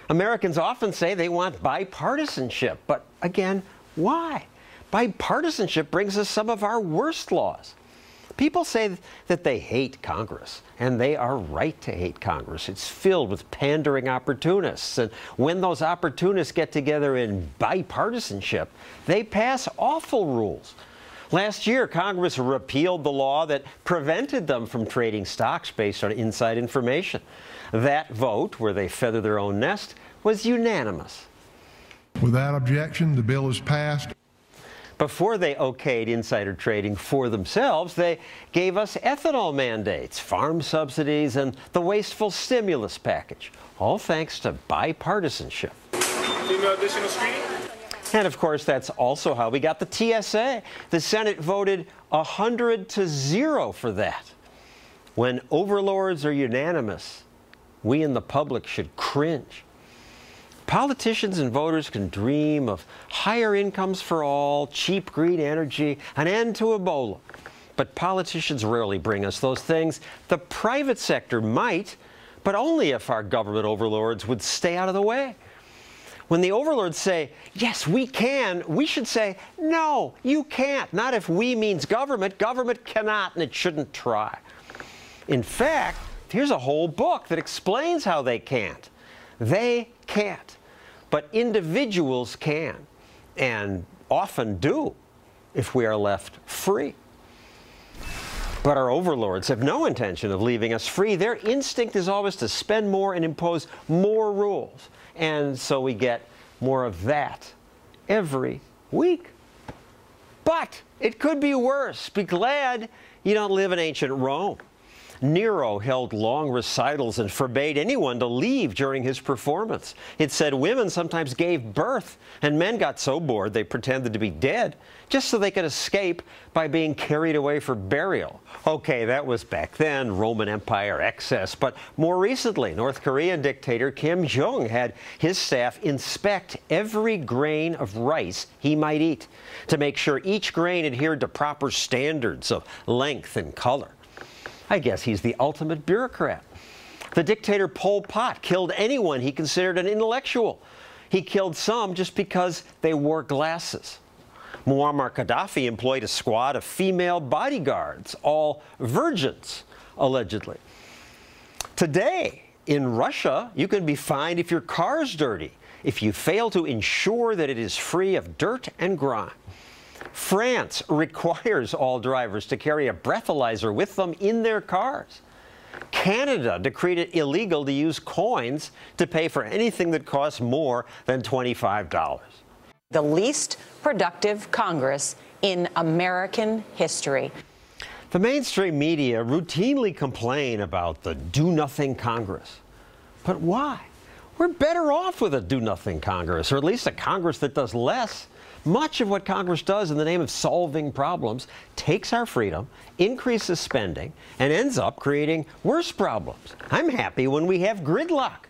Americans often say they want bipartisanship, but again, why? Bipartisanship brings us some of our worst laws. People say that they hate Congress, and they are right to hate Congress. It's filled with pandering opportunists, and when those opportunists get together in bipartisanship, they pass awful rules. Last year, Congress repealed the law that prevented them from trading stocks based on inside information. That vote, where they feather their own nest, was unanimous. Without objection, the bill is passed. Before they okayed insider trading for themselves, they gave us ethanol mandates, farm subsidies, and the wasteful stimulus package, all thanks to bipartisanship. Female additional screening? And of course, that's also how we got the TSA. The Senate voted 100-0 for that. When overlords are unanimous, we in the public should cringe. Politicians and voters can dream of higher incomes for all, cheap green energy, an end to Ebola. But politicians rarely bring us those things. The private sector might, but only if our government overlords would stay out of the way. When the overlords say, yes, we can, we should say, no, you can't. Not if we means government. Government cannot, and it shouldn't try. In fact, here's a whole book that explains how they can't. They can't. But individuals can, and often do, if we are left free. But our overlords have no intention of leaving us free. Their instinct is always to spend more and impose more rules. And so we get more of that every week. But it could be worse. Be glad you don't live in ancient Rome. Nero held long recitals and forbade anyone to leave during his performance. It said women sometimes gave birth, and men got so bored they pretended to be dead, just so they could escape by being carried away for burial. Okay, that was back then, Roman Empire excess, but more recently, North Korean dictator Kim Jong had his staff inspect every grain of rice he might eat to make sure each grain adhered to proper standards of length and color. I guess he's the ultimate bureaucrat. The dictator Pol Pot killed anyone he considered an intellectual. He killed some just because they wore glasses. Muammar Gaddafi employed a squad of female bodyguards, all virgins, allegedly. Today, in Russia, you can be fined if your car's dirty, if you fail to ensure that it is free of dirt and grime. France requires all drivers to carry a breathalyzer with them in their cars. Canada decreed it illegal to use coins to pay for anything that costs more than $25. The least productive Congress in American history. The mainstream media routinely complain about the do-nothing Congress. But why? We're better off with a do-nothing Congress, or at least a Congress that does less. Much of what Congress does in the name of solving problems takes our freedom, increases spending, and ends up creating worse problems. I'm happy when we have gridlock.